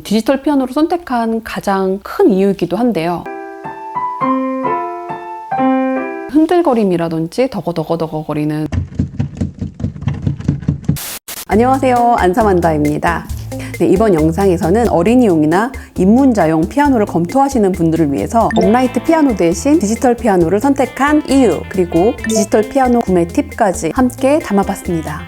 디지털 피아노를 선택한 가장 큰 이유이기도 한데요. 흔들거림이라든지 더거거리는 안녕하세요, 안사만다입니다. 네, 이번 영상에서는 어린이용이나 입문자용 피아노를 검토하시는 분들을 위해서 업라이트 피아노 대신 디지털 피아노를 선택한 이유, 그리고 디지털 피아노 구매 팁까지 함께 담아봤습니다.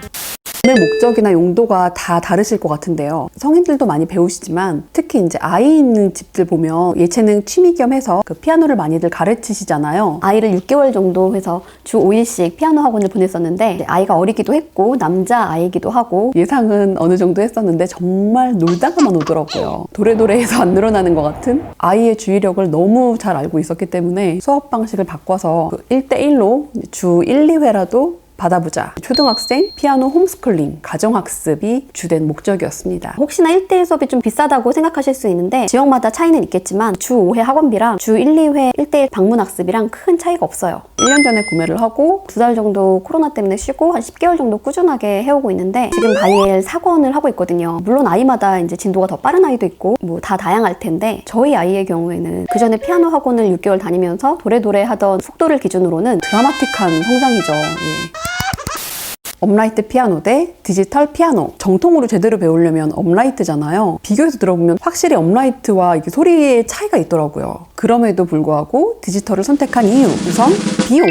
구매 목적이나 용도가 다 다르실 것 같은데요. 성인들도 많이 배우시지만 특히 이제 아이 있는 집들 보면 예체능 취미 겸 해서 그 피아노를 많이들 가르치시잖아요. 아이를 6개월 정도 해서 주 5일씩 피아노 학원을 보냈었는데 아이가 어리기도 했고 남자 아이기도 하고 예상은 어느 정도 했었는데 정말 놀다가만 오더라고요. 도래도래해서 안 늘어나는 것 같은 아이의 주의력을 너무 잘 알고 있었기 때문에 수업 방식을 바꿔서 1대1로 주 1, 2회라도 받아보자. 초등학생 피아노 홈스쿨링, 가정학습이 주된 목적이었습니다. 혹시나 1대1 수업이 좀 비싸다고 생각하실 수 있는데 지역마다 차이는 있겠지만 주 5회 학원비랑 주 1, 2회 1대1 방문학습이랑 큰 차이가 없어요. 1년 전에 구매를 하고 2달 정도 코로나 때문에 쉬고 한 10개월 정도 꾸준하게 해오고 있는데 지금 바이엘 4권을 하고 있거든요. 물론 아이마다 이제 진도가 더 빠른 아이도 있고 뭐 다 다양할 텐데 저희 아이의 경우에는 그 전에 피아노 학원을 6개월 다니면서 도래도래 하던 속도를 기준으로는 드라마틱한 성장이죠. 업라이트 피아노 대 디지털 피아노. 정통으로 제대로 배우려면 업라이트잖아요. 비교해서 들어보면 확실히 업라이트와 이게 소리의 차이가 있더라고요. 그럼에도 불구하고 디지털을 선택한 이유, 우선 비용.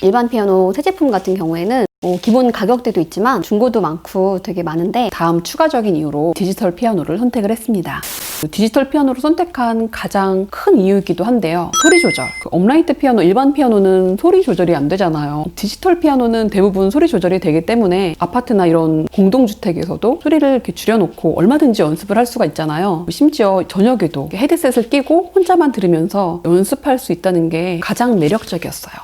일반 피아노 새 제품 같은 경우에는 기본 가격대도 있지만 중고도 많고 되게 많은데 다음 추가적인 이유로 디지털 피아노를 선택을 했습니다. 디지털 피아노를 선택한 가장 큰 이유이기도 한데요. 소리 조절. 업라이트 피아노, 일반 피아노는 소리 조절이 안 되잖아요. 디지털 피아노는 대부분 소리 조절이 되기 때문에 아파트나 이런 공동주택에서도 소리를 이렇게 줄여놓고 얼마든지 연습을 할 수가 있잖아요. 심지어 저녁에도 헤드셋을 끼고 혼자만 들으면서 연습할 수 있다는 게 가장 매력적이었어요.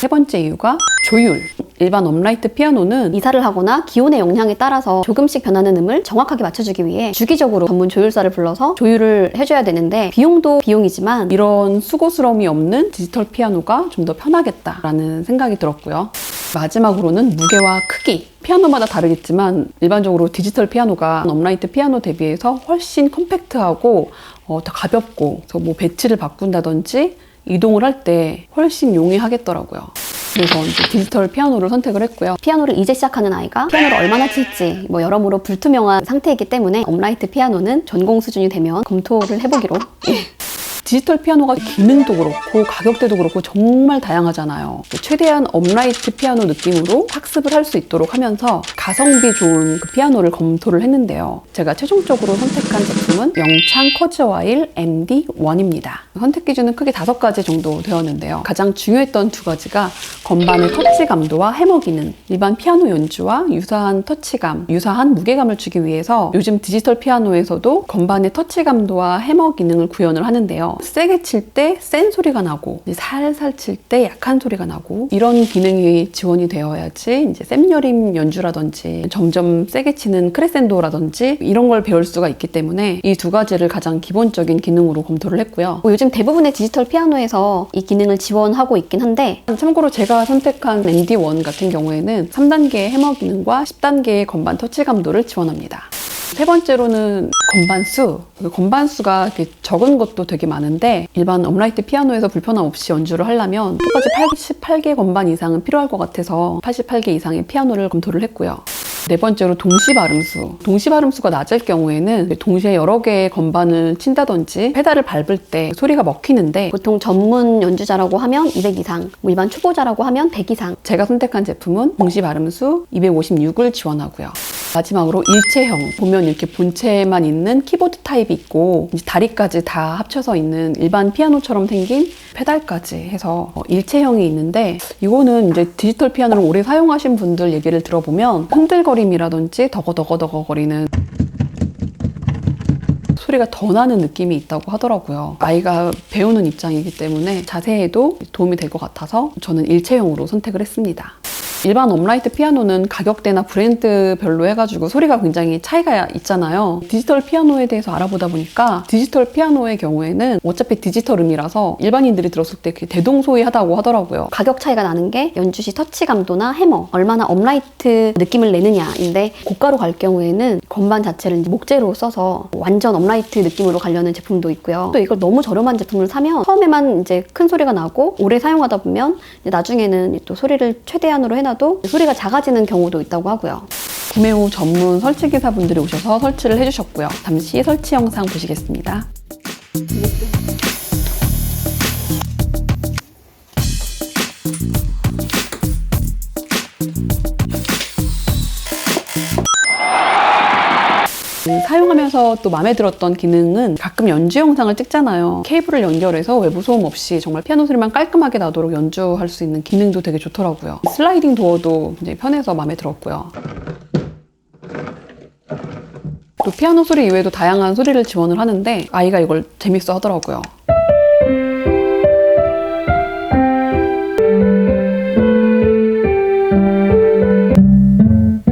세 번째 이유가 조율. 일반 업라이트 피아노는 이사를 하거나 기온의 영향에 따라서 조금씩 변하는 음을 정확하게 맞춰주기 위해 주기적으로 전문 조율사를 불러서 조율을 해줘야 되는데 비용도 비용이지만 이런 수고스러움이 없는 디지털 피아노가 좀 더 편하겠다라는 생각이 들었고요. 마지막으로는 무게와 크기. 피아노마다 다르겠지만 일반적으로 디지털 피아노가 업라이트 피아노 대비해서 훨씬 컴팩트하고 더 가볍고 그래서 뭐 배치를 바꾼다든지 이동을 할 때 훨씬 용이하겠더라고요. 그래서 이제 디지털 피아노를 선택을 했고요. 피아노를 이제 시작하는 아이가 피아노를 얼마나 칠지 뭐 여러모로 불투명한 상태이기 때문에 업라이트 피아노는 전공 수준이 되면 검토를 해보기로. 디지털 피아노가 기능도 그렇고 가격대도 그렇고 정말 다양하잖아요. 최대한 업라이트 피아노 느낌으로 학습을 할 수 있도록 하면서 가성비 좋은 그 피아노를 검토를 했는데요. 제가 최종적으로 선택한 제품은 영창 커즈와일 MD1입니다. 선택 기준은 크게 5가지 정도 되었는데요. 가장 중요했던 2가지가 건반의 터치 감도와 해머 기능. 일반 피아노 연주와 유사한 터치감, 유사한 무게감을 주기 위해서 요즘 디지털 피아노에서도 건반의 터치 감도와 해머 기능을 구현을 하는데요. 세게 칠 때 센 소리가 나고 살살 칠 때 약한 소리가 나고 이런 기능이 지원이 되어야지 이제 샘여림 연주라든지 점점 세게 치는 크레센도라든지 이런 걸 배울 수가 있기 때문에 이 2가지를 가장 기본적인 기능으로 검토를 했고요. 요즘 대부분의 디지털 피아노에서 이 기능을 지원하고 있긴 한데 참고로 제가 선택한 MD1 같은 경우에는 3단계의 해머 기능과 10단계의 건반 터치 감도를 지원합니다. 세 번째로는 건반수. 건반수가 이렇게 적은 것도 되게 많은데 일반 업라이트 피아노에서 불편함 없이 연주를 하려면 똑같이 88개 건반 이상은 필요할 것 같아서 88개 이상의 피아노를 검토를 했고요. 네 번째로 동시 발음수. 동시 발음수가 낮을 경우에는 동시에 여러 개의 건반을 친다든지 페달을 밟을 때 소리가 먹히는데 보통 전문 연주자라고 하면 200 이상, 뭐 일반 초보자라고 하면 100 이상. 제가 선택한 제품은 동시 발음수 256을 지원하고요. 마지막으로 일체형. 보면 이렇게 본체만 있는 키보드 타입이 있고 다리까지 다 합쳐서 있는 일반 피아노처럼 생긴 페달까지 해서 일체형이 있는데 이거는 이제 디지털 피아노를 오래 사용하신 분들 얘기를 들어보면 흔들거림이라든지 더거거리는 소리가 더 나는 느낌이 있다고 하더라고요. 아이가 배우는 입장이기 때문에 자세에도 도움이 될 것 같아서 저는 일체형으로 선택을 했습니다. 일반 업라이트 피아노는 가격대나 브랜드별로 해가지고 소리가 굉장히 차이가 있잖아요. 디지털 피아노에 대해서 알아보다 보니까 디지털 피아노의 경우에는 어차피 디지털 음이라서 일반인들이 들었을 때 대동소이하다고 하더라고요. 가격 차이가 나는 게 연주 시 터치감도나 해머, 얼마나 업라이트 느낌을 내느냐인데, 고가로 갈 경우에는 건반 자체를 이제 목재로 써서 완전 업라이트 느낌으로 가려는 제품도 있고요. 또 이걸 너무 저렴한 제품을 사면 처음에만 이제 큰 소리가 나고 오래 사용하다 보면 이제 나중에는 또 소리를 최대한으로 해놔도 소리가 작아지는 경우도 있다고 하고요. 구매 후 전문 설치기사분들이 오셔서 설치를 해주셨고요. 잠시 설치 영상 보시겠습니다. 사용하면서 또 마음에 들었던 기능은, 가끔 연주 영상을 찍잖아요. 케이블을 연결해서 외부 소음 없이 정말 피아노 소리만 깔끔하게 나도록 연주할 수 있는 기능도 되게 좋더라고요. 슬라이딩 도어도 굉장히 편해서 마음에 들었고요. 또 피아노 소리 이외에도 다양한 소리를 지원을 하는데 아이가 이걸 재밌어 하더라고요.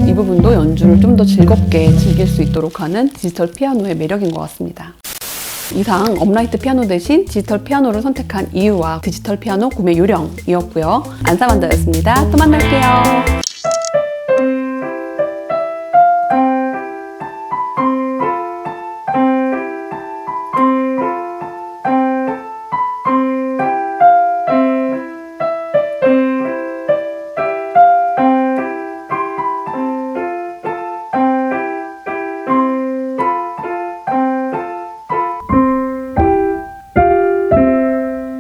이 부분도 연주를 좀 더 즐겁게 즐길 수 있도록 하는 디지털 피아노의 매력인 것 같습니다. 이상 업라이트 피아노 대신 디지털 피아노를 선택한 이유와 디지털 피아노 구매 요령이었고요. 안사만다였습니다. 또 만날게요.